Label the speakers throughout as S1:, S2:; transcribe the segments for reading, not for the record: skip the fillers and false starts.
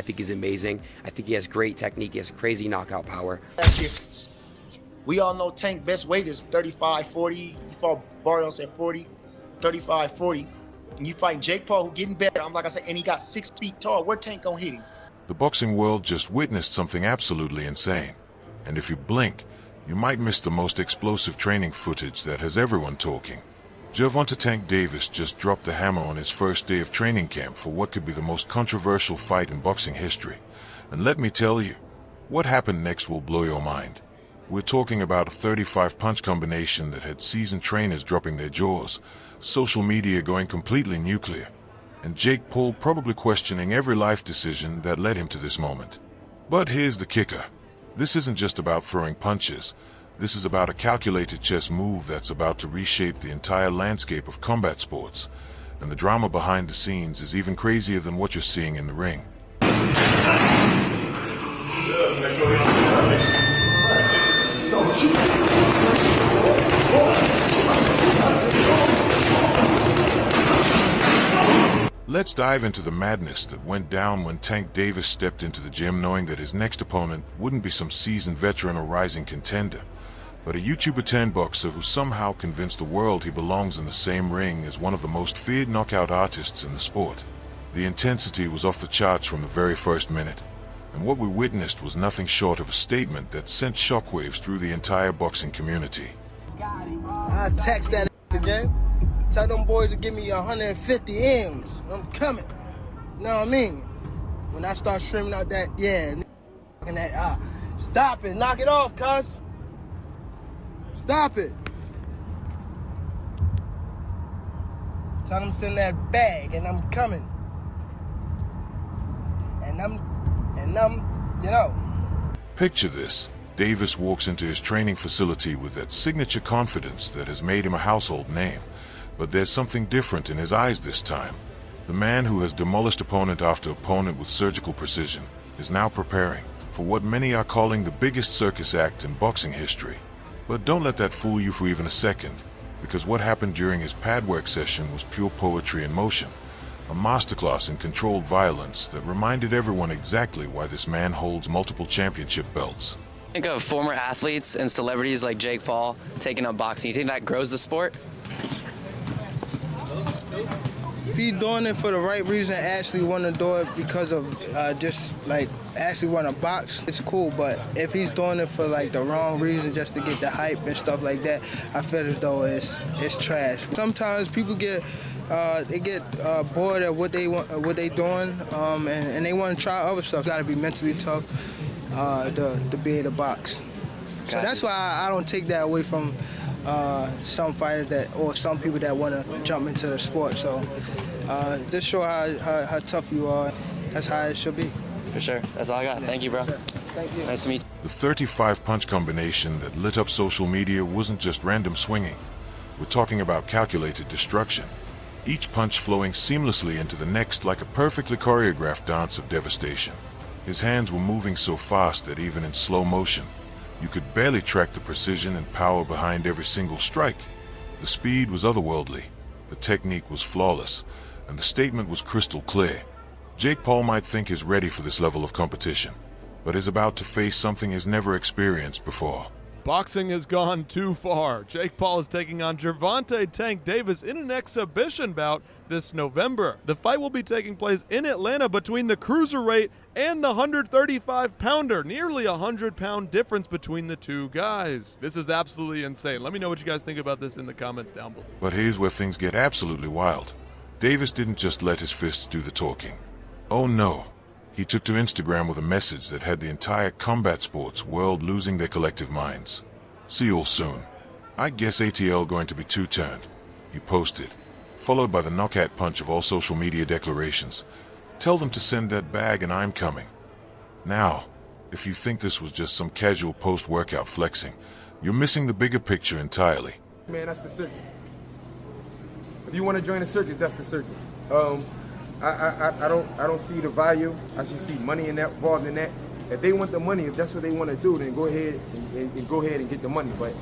S1: think is amazing. I think he has great technique. He has crazy knockout power.
S2: That difference. We all know Tank best weight is 35, 40. You fought Barrios at 40, 35, 40. And you fight Jake Paul, who getting better. I'm like I said, and he got 6 feet tall. Where Tank gonna hit him?
S3: The boxing world just witnessed something absolutely insane. And if you blink, you might miss the most explosive training footage that has everyone talking. Gervonta Tank Davis just dropped the hammer on his first day of training camp for what could be the most controversial fight in boxing history. And let me tell you, what happened next will blow your mind. We're talking about a 35-punch combination that had seasoned trainers dropping their jaws, social media going completely nuclear, and Jake Paul probably questioning every life decision that led him to this moment. But here's the kicker. This isn't just about throwing punches. This is about a calculated chess move that's about to reshape the entire landscape of combat sports. And the drama behind the scenes is even crazier than what you're seeing in the ring. Let's dive into the madness that went down when Tank Davis stepped into the gym knowing that his next opponent wouldn't be some seasoned veteran or rising contender, but a YouTuber turned boxer who somehow convinced the world he belongs in the same ring as one of the most feared knockout artists in the sport. The intensity was off the charts from the very first minute, and what we witnessed was nothing short of a statement that sent shockwaves through the entire boxing community.
S4: I text that again. Tell them boys to give me 150 M's. I'm coming. You know what I mean? When I start streaming out that, yeah, that, stop it, knock it off, cuz. Stop it. Tell them to send that bag, and I'm coming. And I'm, you know.
S3: Picture this. Davis walks into his training facility with that signature confidence that has made him a household name. But there's something different in his eyes this time. The man who has demolished opponent after opponent with surgical precision is now preparing for what many are calling the biggest circus act in boxing history. But don't let that fool you for even a second, because what happened during his pad work session was pure poetry in motion, a masterclass in controlled violence that reminded everyone exactly why this man holds multiple championship belts.
S5: Think of former athletes and celebrities like Jake Paul taking up boxing. You think that grows the sport?
S4: If he's doing it for the right reason, actually want to do it because of just like actually want to box, it's cool. But if he's doing it for like the wrong reason, just to get the hype and stuff like that, I feel as though it's trash. Sometimes people get bored at what they want, what they doing, and they want to try other stuff. Got to be mentally tough to be able to box. So that's why I don't take that away from some fighters or some people that want to jump into the sport. So just show how tough you are. That's how it should be.
S5: For sure. That's all I got. Thank you, bro.
S4: Thank you.
S5: Nice to meet you.
S3: The 35-punch combination that lit up social media wasn't just random swinging. We're talking about calculated destruction. Each punch flowing seamlessly into the next like a perfectly choreographed dance of devastation. His hands were moving so fast that even in slow motion, you could barely track the precision and power behind every single strike. The speed was otherworldly, the technique was flawless, and the statement was crystal clear. Jake Paul might think he's ready for this level of competition, but is about to face something he's never experienced before.
S6: Boxing has gone too far. Jake Paul is taking on Gervonta Tank Davis in an exhibition bout this November. The fight will be taking place in Atlanta between the cruiserweight and the 135-pounder. Nearly a 100-pound difference between the two guys. This is absolutely insane. Let me know what you guys think about this in the comments down below.
S3: But here's where things get absolutely wild. Davis didn't just let his fists do the talking. Oh no. He took to Instagram with a message that had the entire combat sports world losing their collective minds. See you all soon. I guess ATL going to be two-turned. He posted, followed by the knockout punch of all social media declarations. Tell them to send that bag and I'm coming. Now, if you think this was just some casual post-workout flexing, you're missing the bigger picture entirely.
S7: Man, that's the circus. If you want to join the circus, that's the circus. I don't see the value. I just see money involved in that. If they want the money, if that's what they want to do, then go ahead and go ahead and get the money. But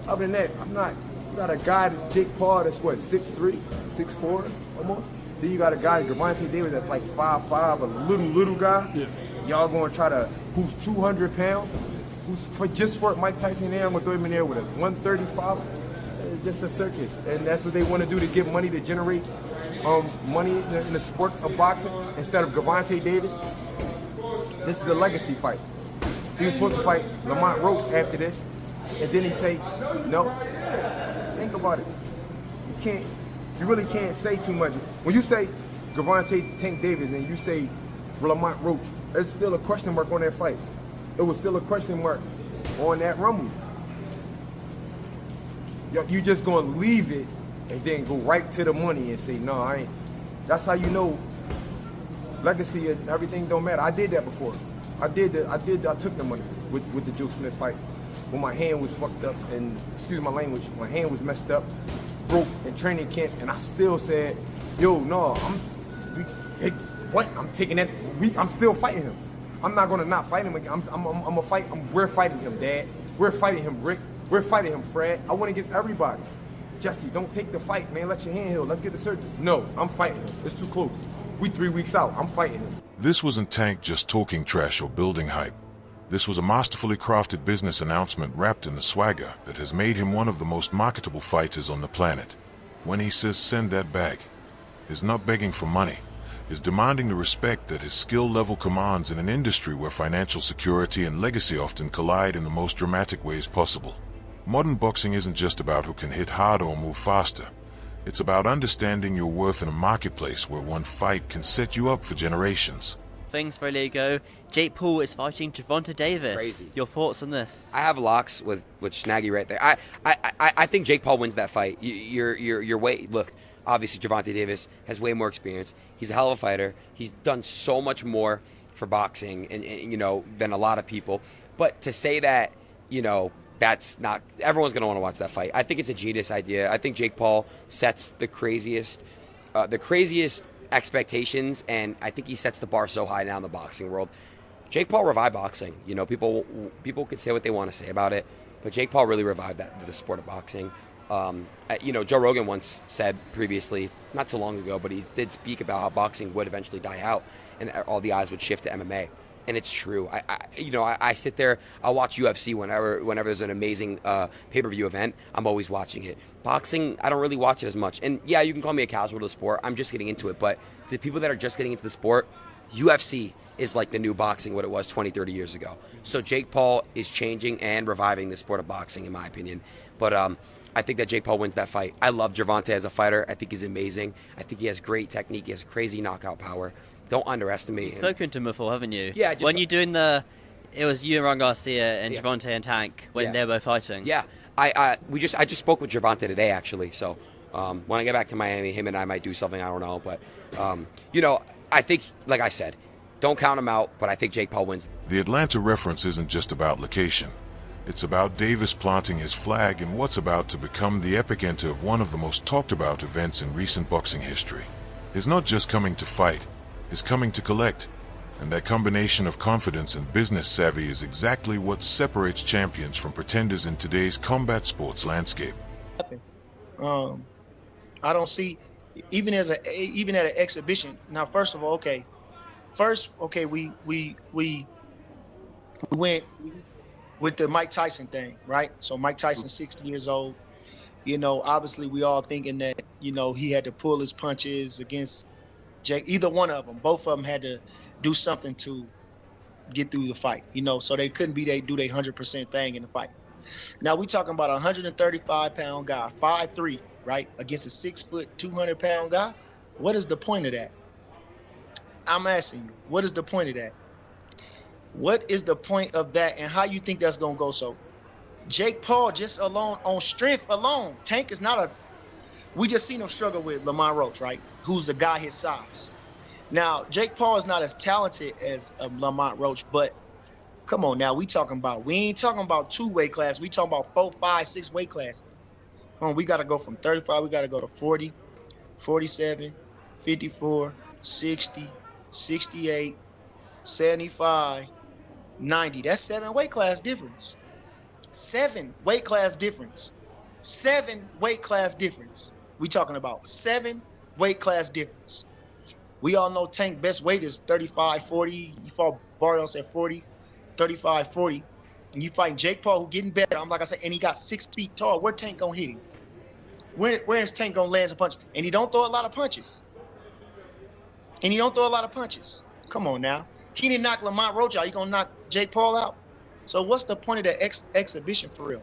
S7: other than that, I'm not. You got a guy, Jake Paul, that's what, 6'3", 6'4", almost. Then you got a guy, Gervonta Davis, that's like 5'5", a little guy.
S6: Yeah.
S7: Y'all gonna try to, who's 200 pounds, just for Mike Tyson there, I'm gonna throw him in there with a 135. It's just a circus, and that's what they want to do to get money, to generate money in the sport of boxing instead of Gervonta Davis. This is a legacy fight. He was supposed to fight Lamont Roach after this, and then he say, no. Think about it. You really can't say too much. When you say Gervonta Tank Davis and you say Lamont Roach, there's still a question mark on that fight. It was still a question mark on that rumble. You just gonna leave it and then go right to the money and say, no, I ain't. That's how you know legacy and everything don't matter. I did that before. I took the money with the Joe Smith fight when my hand was fucked up and, excuse my language, my hand was messed up, broke in training camp, and I still said, yo, no, I'm taking that, I'm still fighting him. I'm not gonna not fight him again. I'm gonna fight, we're fighting him, Dad. We're fighting him, Rick. We're fighting him, Fred. I went against everybody. Jesse, don't take the fight, man. Let your hand heal. Let's get the surgery. No, I'm fighting him. It's too close. We 3 weeks out. I'm fighting him.
S3: This wasn't Tank just talking trash or building hype. This was a masterfully crafted business announcement wrapped in the swagger that has made him one of the most marketable fighters on the planet. When he says send that bag, he's not begging for money. He's demanding the respect that his skill level commands in an industry where financial security and legacy often collide in the most dramatic ways possible. Modern boxing isn't just about who can hit harder or move faster. It's about understanding your worth in a marketplace where one fight can set you up for generations.
S8: Things for Lego. Jake Paul is fighting Gervonta Davis.
S1: Crazy.
S8: Your thoughts on this?
S1: I have locks with Snaggy right there. I think Jake Paul wins that fight. You're way look. Obviously, Gervonta Davis has way more experience. He's a hell of a fighter. He's done so much more for boxing, and you know, than a lot of people. But to say that, you know, that's not, everyone's going to want to watch that fight. I think it's a genius idea. I think Jake Paul sets the craziest expectations, and I think he sets the bar so high now in the boxing world. Jake Paul revived boxing. You know, people could say what they want to say about it, but Jake Paul really revived the sport of boxing. You know, Joe Rogan once said previously, not so long ago, but he did speak about how boxing would eventually die out and all the eyes would shift to MMA. And it's true. I sit there, I'll watch UFC whenever there's an amazing pay-per-view event. I'm always watching it. Boxing, I don't really watch it as much. And yeah, you can call me a casual to the sport. I'm just getting into it. But the people that are just getting into the sport, UFC is like the new boxing, what it was 20, 30 years ago. So Jake Paul is changing and reviving the sport of boxing, in my opinion. But I think that Jake Paul wins that fight. I love Gervonta as a fighter. I think he's amazing. I think he has great technique. He has crazy knockout power. Don't underestimate him.
S8: You've spoken to him before, haven't you?
S1: Yeah.
S8: When you're doing it was you and Ron Garcia and Gervonta and Tank when they were fighting.
S1: Yeah. I just spoke with Gervonta today, actually. So when I get back to Miami, him and I might do something. I don't know. But, you know, I think, like I said, don't count him out, but I think Jake Paul wins.
S3: The Atlanta reference isn't just about location. It's about Davis planting his flag in what's about to become the epicenter of one of the most talked about events in recent boxing history. He's not just coming to fight, he's coming to collect. And that combination of confidence and business savvy is exactly what separates champions from pretenders in today's combat sports landscape.
S2: I don't see, even at an exhibition. Now, first of all, we went with the Mike Tyson thing, right? So Mike Tyson, 60 years old. You know, obviously we all thinking that, you know, he had to pull his punches against Jake. Either one of them, both of them had to do something to get through the fight, you know, so they couldn't do their 100% thing in the fight. Now we talking about a 135-pound guy, 5'3", right, against a 6 foot, 200-pound guy. What is the point of that? I'm asking you, what is the point of that? What is the point of that, and how you think that's gonna go? So Jake Paul, just alone, on strength alone, Tank is not a, we just seen him struggle with Lamont Roach, right? Who's a guy his size. Now, Jake Paul is not as talented as Lamont Roach, but come on now, we ain't talking about 2 weight classes. We talking about 4, 5, 6 weight classes. We got to go from 35, we got to go to 40, 47, 54, 60, 68, 75, 90. That's 7 weight class difference. 7 weight class difference. 7 weight class difference. We talking about 7 weight class difference. We all know Tank best weight is 35, 40. You fought Barrios at 40, 35, 40. And you fight Jake Paul, who getting better. I'm like I said, and he got 6 feet tall. Where Tank gonna hit him? Where is Tank gonna land some punch? And he don't throw a lot of punches. Come on now. He didn't knock Lamont Roach out. You gonna knock Jake Paul out? So what's the point of the exhibition for real?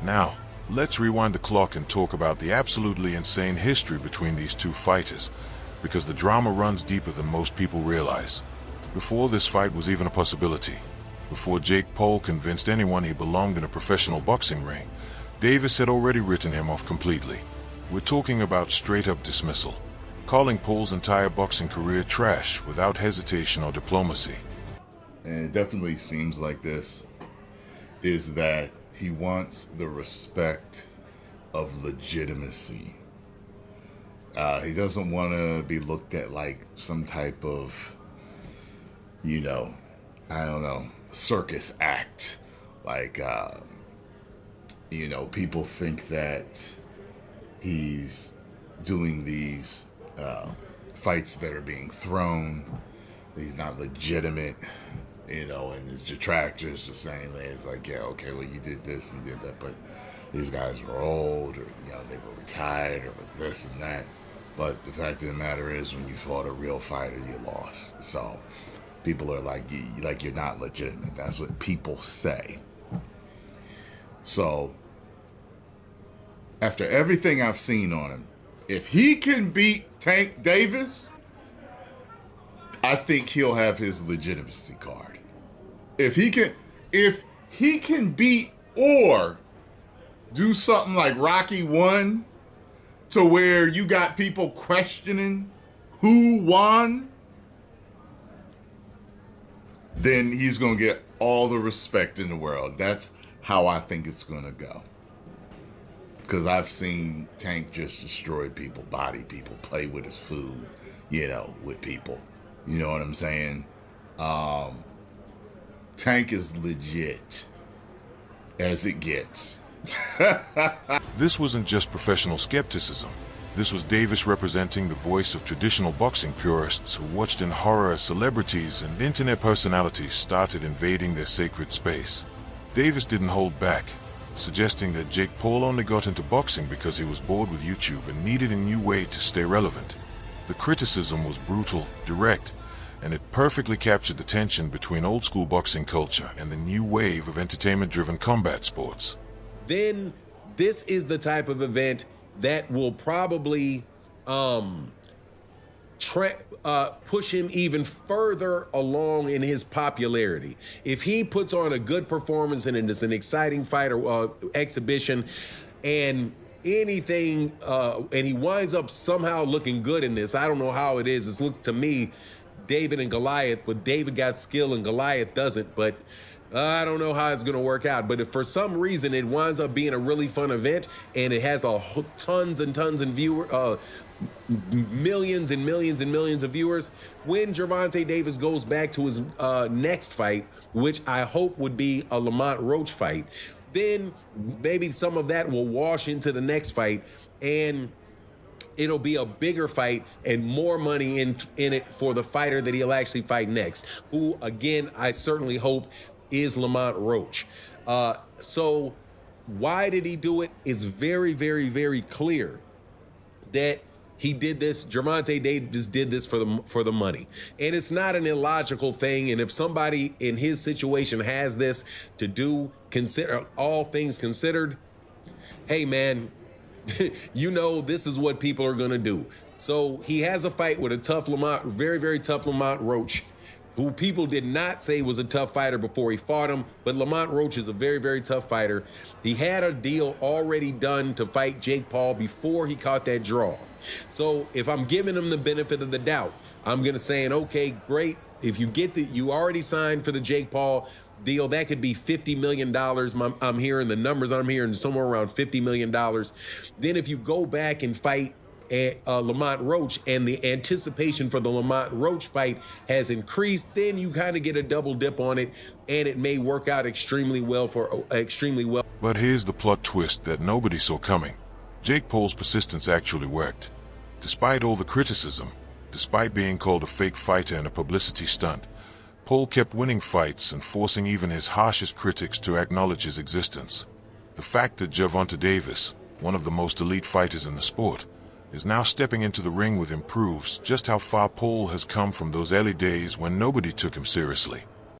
S3: Now, let's rewind the clock and talk about the absolutely insane history between these two fighters, because the drama runs deeper than most people realize. Before this fight was even a possibility, before Jake Paul convinced anyone he belonged in a professional boxing ring, Davis had already written him off completely. We're talking about straight-up dismissal, calling Paul's entire boxing career trash without hesitation or diplomacy.
S9: And it definitely seems like this is that he wants the respect of legitimacy. He doesn't want to be looked at like some type of, you know, I don't know, circus act. Like, you know, people think that he's doing these fights that are being thrown. He's not legitimate, you know, and his detractors are saying that it's like, yeah, okay, well, you did this and did that, but these guys were old, or, you know, they were retired, or this and that. But the fact of the matter is, when you fought a real fighter, you lost. So people are like, you're not legitimate. That's what people say. So after everything I've seen on him, if he can beat Tank Davis, I think he'll have his legitimacy card. If he can beat or do something like Rocky 1, to where you got people questioning who won, then he's going to get all the respect in the world. That's how I think it's going to go. Because I've seen Tank just destroy people, body people, play with his food, you know, with people. You know what I'm saying? Tank is legit as it gets.
S3: This wasn't just professional skepticism. This was Davis representing the voice of traditional boxing purists who watched in horror as celebrities and internet personalities started invading their sacred space. Davis didn't hold back, suggesting that Jake Paul only got into boxing because he was bored with YouTube and needed a new way to stay relevant. The criticism was brutal, direct, and it perfectly captured the tension between old school boxing culture and the new wave of entertainment-driven combat sports.
S10: Then this is the type of event that will probably push him even further along in his popularity. If he puts on a good performance and it's an exciting fight or exhibition and anything, and he winds up somehow looking good in this, I don't know how it is. It looks to me David and Goliath, but David got skill and Goliath doesn't, but I don't know how it's going to work out. But if for some reason it winds up being a really fun event and it has tons and tons of millions and millions and millions of viewers, when Gervonta Davis goes back to his next fight, which I hope would be a Lamont Roach fight, then maybe some of that will wash into the next fight and it'll be a bigger fight and more money in it for the fighter that he'll actually fight next, who, again, I certainly hope is Lamont Roach. So why did he do it? It's very, very, very clear that he did this. Gervonta Davis did this for the money. And it's not an illogical thing. And if somebody in his situation has this to do, consider all things considered, hey, man, you know, this is what people are going to do. So he has a fight with a tough Lamont, very, very tough Lamont Roach, who people did not say was a tough fighter before he fought him, but Lamont Roach is a very, very tough fighter. He had a deal already done to fight Jake Paul before he caught that draw. So if I'm giving him the benefit of the doubt, I'm going to say, okay, great. If you get you already signed for the Jake Paul deal, that could be $50 million. I'm hearing the numbers I'm hearing somewhere around $50 million. Then if you go back and fight Lamont Roach and the anticipation for the Lamont Roach fight has increased, then you kind of get a double dip on it and it may work out extremely well.
S3: But here's the plot twist that nobody saw coming. Jake Paul's persistence actually worked. Despite all the criticism, Despite being called a fake fighter and a publicity stunt, Paul kept winning fights and forcing even his harshest critics to acknowledge his existence. The fact that Gervonta Davis, one of the most elite fighters in the sport, is now stepping into the ring with him proves just how far Paul has come from those early days when nobody took him seriously.